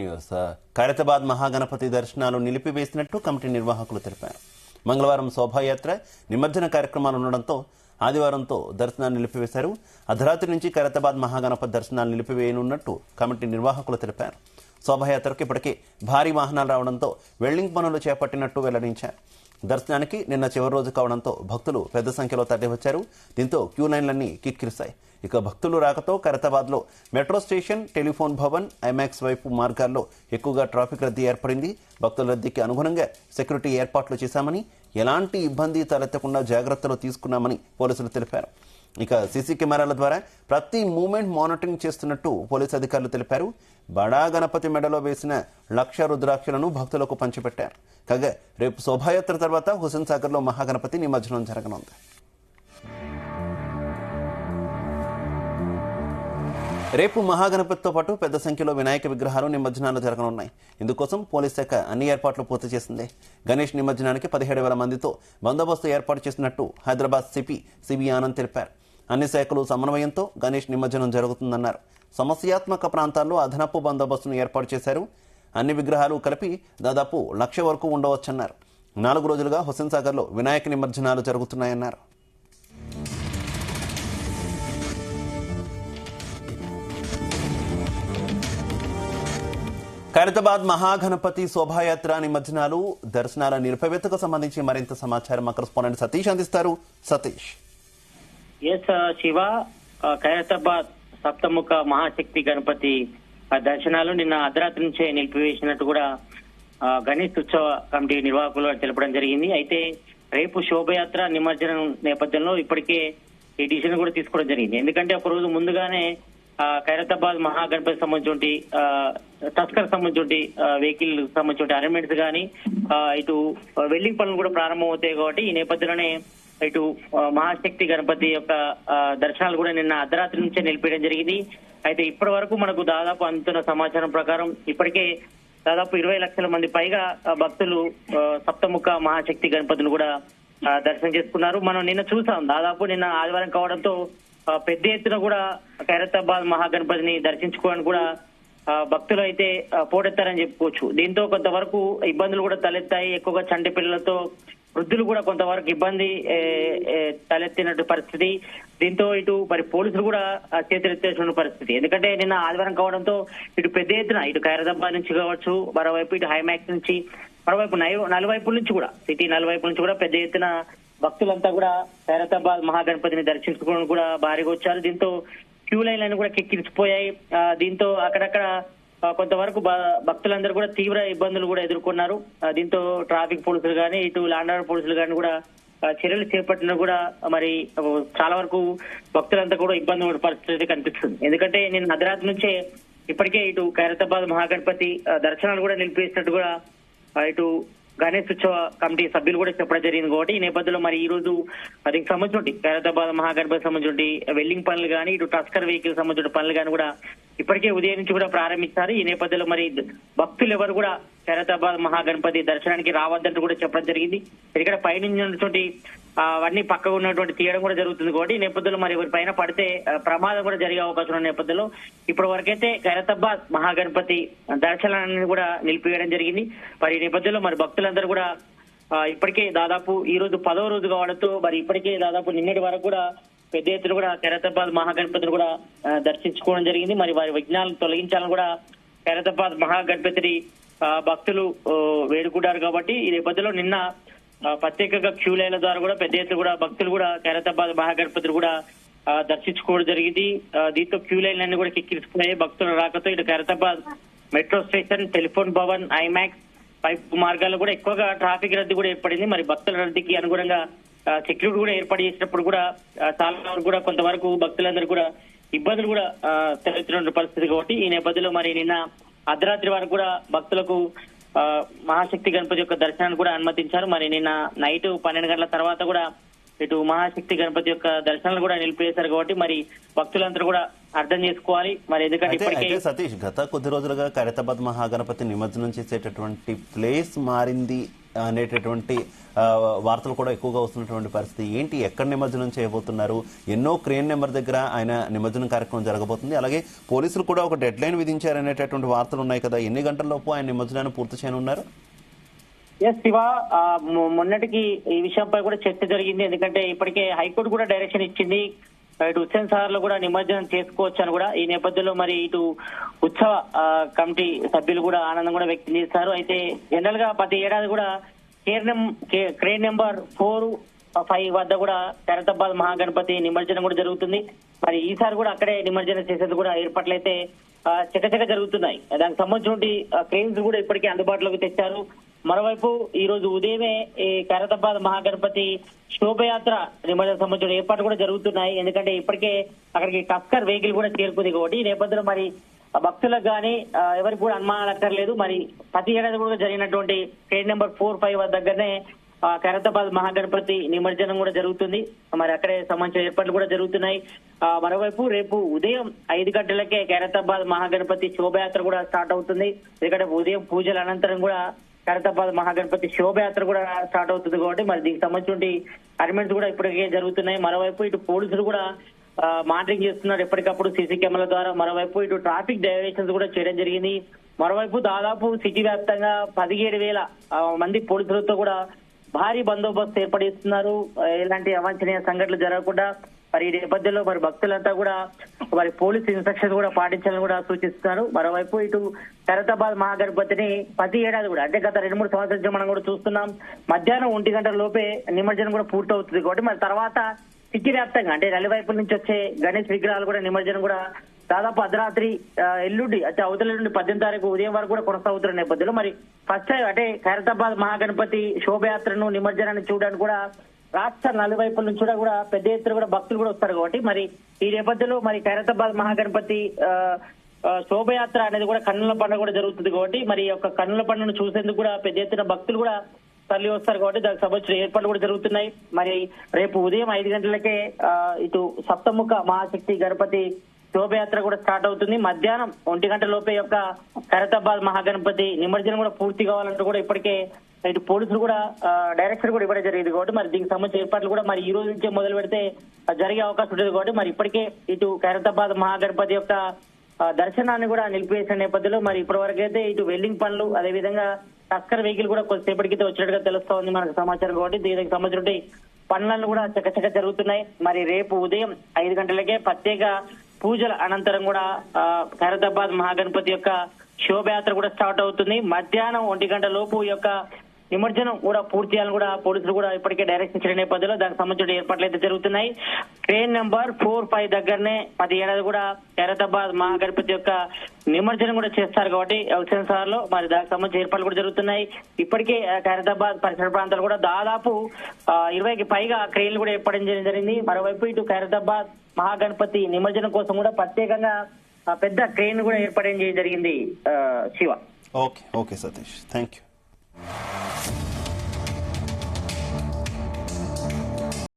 News Khairatabad Mahaganapati దర్శనాలు నిలిపివేసినట్టు committee నిర్వాహకులు తెలిపారు. మంగళవారం శోభాయాత్ర నిమజ్జన కార్యక్రమాలు ఉండడంతో ఆదివారంతో దర్శనాన్ని నిలిపివేశారు. అర్ధరాత్రి నుంచి ఖైరతాబాద్ మహాగణపతి దర్శనాలు నిలిపివేయనున్నట్టు కమిటీ నిర్వాహకులు తెలిపారు. శోభాయాత్రకు ఇప్పటికే భారీ వాహనాలు రావడంతో వెల్డింగ్ పనులు చేపట్టినట్టు వెల్లడించారు. దర్శనానికి నిన్న చివరి రోజు కావడంతో భక్తులు పెద్ద సంఖ్యలో తరలివచ్చారు. దీంతో క్యూ లైన్లన్నీ కిక్కిరిశాయి. ఇక భక్తులు రాకతో ఖైరతాబాద్లో metro station, telephone Bhavan, IMAX వైపు మార్గాల్లో ఎక్కువగా ట్రాఫిక్ రద్దీ ఏర్పడింది. భక్తుల రద్దీకి అనుగుణంగా సెక్యూరిటీ ఏర్పాట్లు చేశామని, ఎలాంటి ఇబ్బంది తలెత్తకుండా జాగ్రత్తలు తీసుకున్నామని పోలీసులు తెలిపారు. ఇక సీసీ కెమెరాల ద్వారా ప్రతి మూమెంట్ మానిటరింగ్ చేస్తున్నట్టు పోలీసు అధికారులు తెలిపారు. బడా గణపతి మెడలో వేసిన 1,00,000 రుద్రాక్షలను భక్తులకు పంచిపెట్టారు. కాగా రేపు శోభాయాత్ర తర్వాత హుస్సేన్ సాగర్లో మహాగణపతి నిమజ్జనం జరగనుంది. రేపు మహాగణపతితో పాటు పెద్ద సంఖ్యలో వినాయక విగ్రహాలు నిమజ్జనాలు జరగనున్నాయి. ఇందుకోసం పోలీస్ శాఖ అన్ని ఏర్పాట్లు పూర్తి చేసింది. గణేష్ నిమజ్జనానికి 17,000 మందితో బందోబస్తు ఏర్పాటు చేసినట్టు హైదరాబాద్ సిబి ఆనంద్ తెలిపారు. అన్ని శాఖలు సమన్వయంతో గణేష్ నిమజ్జనం జరుగుతుందన్నారు. సమస్యాత్మక ప్రాంతాల్లో అదనపు బందోబస్తును ఏర్పాటు చేశారు. అన్ని విగ్రహాలు కలిపి దాదాపు 1,00,000 వరకు ఉండవచ్చన్నారు. 4 రోజులుగా హుస్సేన్ సాగర్లో వినాయక నిమజ్జనాలు జరుగుతున్నాయన్నారు. ఖైరతాబాద్ మహాగణపతి శోభాయాత్ర నిమజ్జనాలు దర్శనాల నిలిపివేతకు సంబంధించి మరింత సమాచారం మా కరెస్పాండెంట్ సతీష్ అందిస్తారు. సతీష్. శివ, ఖైరతాబాద్ సప్తముఖ మహాశక్తి గణపతి దర్శనాలు నిన్న అర్ధరాత్రి నుంచే నిలిపివేసినట్టు కూడా గణేష్ ఉత్సవ కమిటీ నిర్వాహకులు తెలపడం జరిగింది. అయితే రేపు శోభయాత్ర నిమజ్జనం నేపథ్యంలో ఇప్పటికే ఈ డిసిషన్ కూడా తీసుకోవడం జరిగింది. ఎందుకంటే ఒక రోజు ముందుగానే ఖైరతాబాద్ మహాగణపతి సంబంధించి టస్కర్ సంబంధించి వెహికల్ సంబంధించి అరేంజ్మెంట్స్ కానీ ఇటు వెల్డింగ్ పనులు కూడా ప్రారంభమవుతాయి. కాబట్టి ఈ నేపథ్యంలోనే ఇటు మహాశక్తి గణపతి యొక్క దర్శనాలు కూడా నిన్న అర్ధరాత్రి నుంచే నిలిపేయడం జరిగింది. అయితే ఇప్పటి వరకు మనకు దాదాపు అందుతున్న సమాచారం ప్రకారం ఇప్పటికే దాదాపు 20 లక్షల మంది పైగా భక్తులు సప్తముఖ మహాశక్తి గణపతిని కూడా దర్శనం చేసుకున్నారు. మనం నిన్న చూసాం, దాదాపు నిన్న ఆదివారం కావడంతో పెద్ద ఎత్తున కూడా ఖైరతాబాద్ మహాగణపతిని దర్శించుకోవడానికి కూడా భక్తులు అయితే పోటెత్తారని చెప్పుకోవచ్చు. దీంతో కొంతవరకు ఇబ్బందులు కూడా తలెత్తాయి. ఎక్కువగా చంటి పిల్లలతో వృద్ధులు కూడా కొంతవరకు ఇబ్బంది తలెత్తినట్టు పరిస్థితి. దీంతో ఇటు మరి పోలీసులు కూడా చేతులెత్తేసిన పరిస్థితి. ఎందుకంటే నిన్న ఆదివారం కావడంతో ఇటు పెద్ద ఎత్తున ఇటు ఖైరతాబాద్ నుంచి కావచ్చు, మరోవైపు ఇటు హైమాక్స్ నుంచి, మరోవైపు నలువైపుల నుంచి కూడా సిటీ నలువైపుల నుంచి కూడా పెద్ద ఎత్తున భక్తులంతా కూడా ఖైరతాబాద్ మహాగణపతిని దర్శించుకోవడానికి కూడా భారీగా వచ్చారు. దీంతో క్యూ లైన్లను కూడా కిక్కిరిసిపోయాయి. దీంతో అక్కడక్కడ కొంతవరకు భక్తులందరూ కూడా తీవ్ర ఇబ్బందులు కూడా ఎదుర్కొన్నారు. దీంతో ట్రాఫిక్ పోలీసులు కానీ ఇటు ల్యాండ్ ఆర్డర్ పోలీసులు కానీ కూడా చర్యలు చేపట్టినా కూడా మరి చాలా వరకు భక్తులంతా కూడా ఇబ్బంది పడే పరిస్థితి కనిపిస్తుంది. ఎందుకంటే నేను అర్ధరాత్రి నుంచే ఇప్పటికే ఇటు ఖైరతాబాద్ మహాగణపతి దర్శనాలు కూడా నిలిపేసినట్టు కూడా ఇటు గణేష్ ఉత్సవ కమిటీ సభ్యులు కూడా చెప్పడం జరిగింది. కాబట్టి ఈ నేపథ్యంలో మరి ఈ రోజు దీనికి సంబంధించి ఖైరతాబాద్ మహాగణపతి సంబంధించి వెల్డింగ్ పనులు కానీ ఇటు టస్కర్ వెహికల్ సంబంధించిన పనులు కానీ కూడా ఇప్పటికే ఉదయం నుంచి కూడా ప్రారంభించారు. ఈ నేపథ్యంలో మరి భక్తులు ఎవరు కూడా ఖైరతాబాద్ మహాగణపతి దర్శనానికి రావద్దంటూ కూడా చెప్పడం జరిగింది. ఇక్కడ పైనుంచి అవన్నీ పక్కగా ఉన్నటువంటి తీయడం కూడా జరుగుతుంది. కాబట్టి ఈ నేపథ్యంలో మరి ఎవరి పైన పడితే ప్రమాదం కూడా జరిగే అవకాశం ఉన్న నేపథ్యంలో ఇప్పటి వరకైతే ఖైరతాబాద్ మహాగణపతి దర్శనాన్ని కూడా నిలిపివేయడం జరిగింది. మరి ఈ నేపథ్యంలో మరి భక్తులందరూ కూడా ఇప్పటికే దాదాపు ఈ రోజు 10వ రోజు కావడంతో మరి ఇప్పటికే దాదాపు నిన్నటి వరకు కూడా పెద్ద ఎత్తున కూడా ఖైరతాబాద్ మహాగణపతిని కూడా దర్శించుకోవడం జరిగింది. మరి వారి విఘ్నాలను తొలగించాలని కూడా ఖైరతాబాద్ మహాగణపతిని భక్తులు వేడుకుంటారు. కాబట్టి ఈ నేపథ్యంలో నిన్న ప్రత్యేకంగా క్యూ లైన్ల ద్వారా కూడా పెద్ద ఎత్తున కూడా భక్తులు కూడా ఖైరతాబాద్ మహాగణపతిని కూడా దర్శించుకోవడం జరిగింది. దీంతో క్యూ లైన్లన్నీ కూడా కిక్కిరిసిపోయాయి. భక్తుల రాకతో ఇటు Khairatabad metro station, telephone Bhavan, IMAX pipe మార్గాల్లో కూడా ఎక్కువగా ట్రాఫిక్ రద్దీ కూడా ఏర్పడింది. మరి భక్తుల రద్దీకి అనుగుణంగా సెక్యూరిటీ కూడా ఏర్పాటు చేసినప్పుడు కూడా చాలా వరకు కూడా కొంతవరకు భక్తులందరూ కూడా ఇబ్బందులు కూడా తలెత్తిన పరిస్థితి. కాబట్టి ఈ నేపథ్యంలో మరి నిన్న అర్ధరాత్రి వరకు కూడా భక్తులకు మహాశక్తి గణపతి యొక్క దర్శనాన్ని కూడా అనుమతించారు. మరి నిన్న నైట్ 12 గంటల తర్వాత కూడా ఇటు మహాశక్తి గణపతి యొక్క దర్శనాలు కూడా నిలిపేశారు. కాబట్టి మరి భక్తులందరూ కూడా అర్థం చేసుకోవాలి. మరి ఎందుకంటే ఇప్పటికే సతీష్, గత కొద్ది రోజులుగా ఖైరతాబాద్ మహాగణపతి నిమజ్జనం చేసేటటువంటి ప్లేస్ మారింది అనేటటువంటి వార్తలు కూడా ఎక్కువగా వస్తున్నటువంటి పరిస్థితి ఏంటి, ఎక్కడ నిమజ్జనం చేయబోతున్నారు, ఎన్నో క్రేన్ నెంబర్ దగ్గర ఆయన నిమజ్జనం కార్యక్రమం జరగబోతుంది, అలాగే పోలీసులు కూడా ఒక డెడ్ లైన్ విధించారనేటటువంటి వార్తలు ఉన్నాయి కదా, ఎన్ని గంటల్లోపు ఆయన నిమజ్జనాన్ని పూర్తి చేయనున్నారు? ఎస్ శివ, మొన్నటికి ఈ విషయంపై కూడా చర్చ జరిగింది. ఎందుకంటే ఇప్పటికే హైకోర్టు కూడా డైరెక్షన్ ఇచ్చింది, ఇటు హుస్సేన్ సాగర్ లో కూడా నిమజ్జనం చేసుకోవచ్చు అని కూడా. ఈ నేపథ్యంలో మరి ఇటు ఉత్సవ కమిటీ సభ్యులు కూడా ఆనందం కూడా వ్యక్తం చేశారు. అయితే జనరల్ గా ప్రతి ఏడాది కూడా క్రేన్ నెంబర్ 4-5 వద్ద కూడా ఖైరతాబాద్ మహాగణపతి నిమజ్జనం కూడా జరుగుతుంది. మరి ఈసారి కూడా అక్కడే నిమజ్జనం చేసేది కూడా ఏర్పాట్లయితే చకచక జరుగుతున్నాయి. దానికి సంబంధించిన క్రెయిన్స్ కూడా ఇప్పటికే అందుబాటులోకి తెచ్చారు. మరోవైపు ఈ రోజు ఉదయమే ఈ ఖైరతాబాద్ మహాగణపతి శోభయాత్ర నిమజ్జనం సంబంధించిన ఏర్పాట్లు కూడా జరుగుతున్నాయి. ఎందుకంటే ఇప్పటికే అక్కడికి టస్కర్ వెహికల్ కూడా చేరుకుంది కాబట్టి ఈ నేపథ్యంలో మరి భక్తులకు కానీ ఎవరికి కూడా అనుమానాలు అక్కర్లేదు. మరి ప్రతి ఏడాది కూడా జరిగినటువంటి క్రేన్ నెంబర్ 4-5 దగ్గరనే ఖైరతాబాద్ మహాగణపతి నిమజ్జనం కూడా జరుగుతుంది. మరి అక్కడే సంబంధించిన ఏర్పాట్లు కూడా జరుగుతున్నాయి. మరోవైపు రేపు ఉదయం 5 గంటలకే ఖైరతాబాద్ మహాగణపతి శోభయాత్ర కూడా స్టార్ట్ అవుతుంది. ఎందుకంటే ఉదయం పూజల అనంతరం కూడా ఖైరతాబాద్ మహాగణపతి శోభయాత్ర కూడా స్టార్ట్ అవుతుంది కాబట్టి మరి దీనికి సంబంధించిన అరేంజ్మెంట్స్ కూడా ఇప్పటికే జరుగుతున్నాయి. మరోవైపు ఇటు పోలీసులు కూడా మానిటరింగ్ చేస్తున్నారు ఎప్పటికప్పుడు సీసీ కెమెరాల ద్వారా. మరోవైపు ఇటు ట్రాఫిక్ డైవర్షన్స్ కూడా చేయడం జరిగింది. మరోవైపు దాదాపు సిటీ వ్యాప్తంగా 17,000 మంది పోలీసులతో కూడా భారీ బందోబస్తు ఏర్పడిస్తున్నారు. ఎలాంటి అవాంఛనీయ సంఘటనలు జరగకుండా మరి ఈ నేపథ్యంలో మరి భక్తులంతా కూడా మరి పోలీస్ ఇన్స్ట్రక్షన్స్ కూడా పాటించాలని కూడా సూచిస్తున్నారు. మరోవైపు ఇటు ఖైరతాబాద్ మహాగణపతిని ప్రతి ఏడాది కూడా అంటే గత 2-3 సంవత్సరాల నుంచి మనం కూడా చూస్తున్నాం, మధ్యాహ్నం 1 గంటల లోపే నిమజ్జనం కూడా పూర్తవుతుంది కాబట్టి మరి తర్వాత సిటీ వ్యాప్తంగా అంటే నలువైపుల నుంచి వచ్చే గణేష్ విగ్రహాలు కూడా నిమజ్జనం కూడా దాదాపు అర్ధరాత్రి ఎల్లుండి అంటే అవతల నుండి 18 తారీఖు ఉదయం వరకు కూడా కొనసాగుతున్న నేపథ్యంలో మరి ఫస్ట్ టైం అంటే ఖైరతాబాద్ మహాగణపతి శోభయాత్రను నిమజ్జనాన్ని చూడడానికి కూడా రాష్ట్ర నలువైపుల నుంచి కూడా పెద్ద ఎత్తున కూడా భక్తులు కూడా వస్తారు కాబట్టి మరి ఈ నేపథ్యంలో మరి ఖైరతాబాద్ మహాగణపతి శోభయాత్ర అనేది కూడా కన్నుల పండుగ కూడా జరుగుతుంది కాబట్టి మరి ఈ యొక్క కన్నుల పండుగను చూసేందుకు కూడా పెద్ద ఎత్తున భక్తులు కూడా తరలి వస్తారు కాబట్టి దానికి సంబంధించిన ఏర్పాట్లు కూడా జరుగుతున్నాయి. మరి రేపు ఉదయం 5 గంటలకే ఇటు సప్తముఖ మహాశక్తి గణపతి శోభయాత్ర కూడా స్టార్ట్ అవుతుంది. మధ్యాహ్నం 1 గంట లోపే యొక్క ఖైరతాబాద్ మహాగణపతి నిమజ్జనం కూడా పూర్తి కావాలంటూ కూడా ఇప్పటికే ఇటు పోలీసులు కూడా డైరెక్షన్ కూడా ఇవ్వడం జరిగింది కాబట్టి మరి దీనికి సంబంధించిన ఏర్పాట్లు కూడా మరి ఈ రోజు నుంచే మొదలు పెడితే జరిగే అవకాశం ఉంటుంది కాబట్టి మరి ఇప్పటికే ఇటు ఖైరతాబాద్ మహాగణపతి యొక్క దర్శనాన్ని కూడా నిలిపివేసిన నేపథ్యంలో మరి ఇప్పటి వరకు అయితే ఇటు వెల్డింగ్ పనులు అదేవిధంగా టస్కర్ వెహికల్ కూడా కొద్దిసేపటికి వచ్చినట్టుగా తెలుస్తా ఉంది మనకు సమాచారం కాబట్టి దీనికి సంబంధించిన పనులను కూడా చకచక జరుగుతున్నాయి. మరి రేపు ఉదయం 5 గంటలకే ప్రత్యేక పూజల అనంతరం కూడా ఖైరతాబాద్ మహాగణపతి యొక్క శోభయాత్ర కూడా స్టార్ట్ అవుతుంది. మధ్యాహ్నం 1 గంట లోపు యొక్క నిమజ్జనం కూడా పూర్తి చేయాలని కూడా పోలీసులు కూడా ఇప్పటికే డైరెక్షన్ ఇచ్చిన నేపథ్యంలో దానికి సంబంధించిన ఏర్పాట్లు అయితే జరుగుతున్నాయి. క్రేన్ నెంబర్ 4-5 దగ్గరనే ప్రతి ఏడాది కూడా ఖైరతాబాద్ మహాగణపతి యొక్క నిమజ్జనం కూడా చేస్తారు కాబట్టి హుస్సేన్ సాగర్ లో మరి దానికి సంబంధించిన ఏర్పాట్లు కూడా జరుగుతున్నాయి. ఇప్పటికే ఖైరతాబాద్ పరిసర ప్రాంతాలు కూడా దాదాపు 20కి పైగా క్రేన్లు కూడా ఏర్పడడం జరిగింది. మరోవైపు ఇటు ఖైరతాబాద్ మహాగణపతి నిమజ్జనం కోసం కూడా ప్రత్యేకంగా పెద్ద క్రేన్ కూడా ఏర్పడడం జరిగింది. Shiva. Okay Satish, thank you.